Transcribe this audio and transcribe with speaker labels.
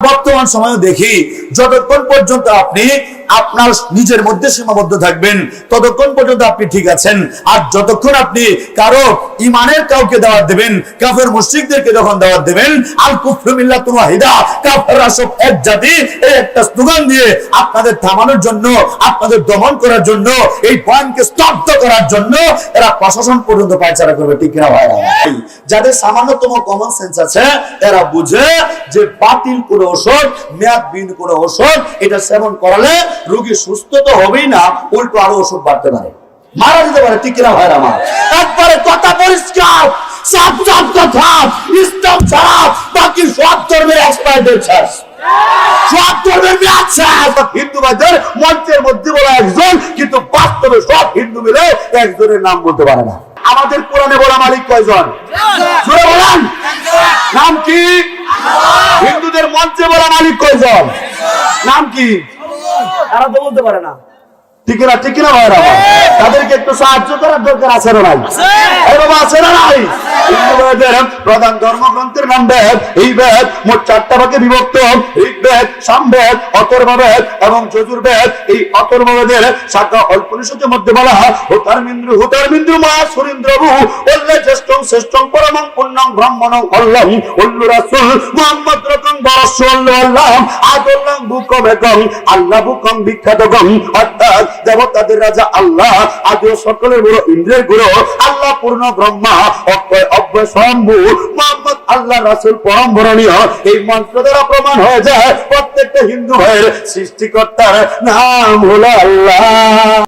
Speaker 1: বর্তমান সময়ে দেখি যতক্ষণ পর্যন্ত আপনি আপনার নিজের মধ্যে সীমাবদ্ধ থাকবেন ততক্ষণ পর্যন্ত আপনি ঠিক আছেন। আর যতক্ষণ আপনি কারো ইমানের কাউকে দাওয়াত দেবেন, কাফের মুশরিকদেরকে যখন দাওয়াত দেবেন, আল কুফরু মিল্লাতুন ওয়াহিদা, কাফেররা সব এক জাতি, এই একটা স্লোগান দিয়ে আপনাদের থামানোর জন্য, আপনাদের দমন করার জন্য, এই পয়েন্টকে স্তব্ধ করার জন্য এরা প্রশাসন পর্যন্ত পায়চারা করবে। ঠিক না ভাই? যাদের সামান্যতম কমন সেন্স আছে এরা বুঝে যে বাতিল কোন ওষুধ, মেয়াদবিহীন কোন ওষুধ, এটা সেবন করালে রোগী সুস্থ তো হবেই না, উল্টো আরো ওষুধ বাড়তে পারে, মারা যেতে পারে। ঠিক কিনা ভাইরা আমার? একবারে কথা পরিষ্কার, সাফ সাফ কথা। ইসলাম ছাড়া বাকি সব ধর্মের এক্সপায়ার ডেট শেষ, সব ধর্মের মেয়াদ শেষ। হিন্দু ভাইদের মঞ্চের মধ্যে বলা একজন, কিন্তু বাস্তবে সব হিন্দু মিলে একজনের নাম বলতে পারে না। আমাদের কোরআনে বলা মালিক কয়জন? জোরে বলেন, নাম কি? হিন্দুদের মঞ্চে বলা মালিক কয়জন? নাম কি? তারা তো বলতে পারে না। ঠিক না? ঠিক না ভাইরা? তাদেরকে একটু সাহায্য করার দরকার আছে না নাই? বাবা আছে না নাই? প্রধান ধর্মগ্রন্থের নাম বেদ। এই বেদ মোট 4টা ভাগে বিভক্ত। ঋগ্বেদ, সামবেদ, অথর্ববেদ এবং যজুর্বেদ। এই অথর্ববেদের শাখা উপনিষদের মধ্যে বলা হয় হুতারমিন্দ্র মা সুরেন্দ্রভূ ওল্লে জ্যেষ্ঠং শ্রেষ্ঠং পরমং পুণ্যং ব্রাহ্মণং অল্লং অল্লু রাসূল মুহাম্মদ রকং বরসল্লাল্লাহ আদল্লাং বুকম একং আল্লাহ বুকং বিখ্যাতগম। অর্থাৎ দেবতাদের রাজা আল্লাহ, আদি সকলের বড় ইন্দ্রের গুরু আল্লাহ, পূর্ণ ব্রহ্মা, অক্ষয় অব্যয় স্বয়ম্ভু মুহাম্মদ আল্লাহ রাসূল পরম বরণীয়। এই মন্ত্র দ্বারা প্রমাণ হয়ে যায় প্রত্যেকটা হিন্দু ভাইয়ের সৃষ্টিকর্তার নাম হলো আল্লাহ।